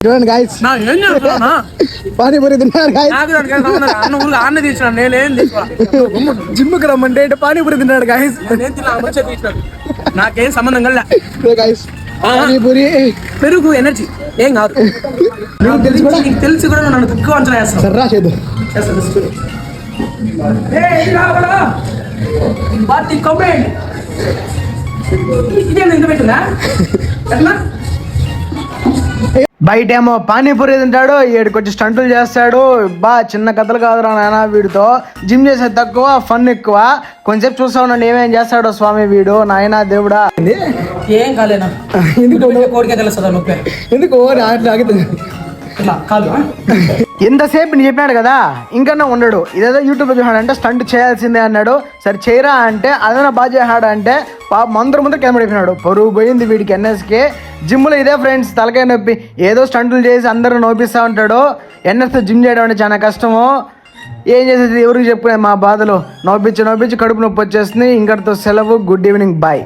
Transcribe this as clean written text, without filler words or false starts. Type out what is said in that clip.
చూడండి గాయస్, పానీపూరి తిన్నారు జిమ్ కి రమ్మంటే పానీపూరి తిన్నాడు గాయస్. నాకేం సంబంధం కల్లా గాయస్, పానీపూరి పెరుగు ఎనర్జీ ఏం కాదు. నీకు తెలిసి కూడా నన్ను తక్కువ అంచనా వేస్తాను. సర్రా చేద్దాం. ఇదే ఎంత పెట్టిందా? బయటేమో పానీపూరి తింటాడు, ఏడుకొచ్చి స్టంటులు చేస్తాడు. చిన్న కథలు కాదురా నాయన, వీడితో జిమ్ చేసేది తక్కువ, ఫన్ ఎక్కువ. కొంచెంసేపు చూస్తా ఉన్నాడు ఏమేం చేస్తాడో స్వామి వీడు. నాయన దేవుడా, ఏం కాలేనా? కోరికే తెలుస్తుందా నొప్పి? ఎందుకు ఎంతసేపు నేను చెప్పినాడు కదా, ఇంకన్నా ఉండడు. ఇదేదో యూట్యూబ్లో చూసాడంటే స్టంట్ చేయాల్సిందే అన్నాడు. సరే చేయరా అంటే అదైనా బాగా చేశాడు అంటే ముందర కెమెరా అయిపోయినాడు. పరువు పోయింది వీడికి. ఎన్ఎస్కి జిమ్లో ఇదే ఫ్రెండ్స్, తలకాయ నొప్పి. ఏదో స్టంట్లు చేసి అందరూ నొప్పిస్తూ ఉంటాడు. ఎన్ఎస్తో జిమ్ చేయడం అంటే చాలా కష్టము. ఏం చేసేది ఎవరికి చెప్పుకునే మా బాధలు. నొప్పించి కడుపు నొప్పి వచ్చేస్తుంది. ఇంకటితో సెలవు. Good evening, bye.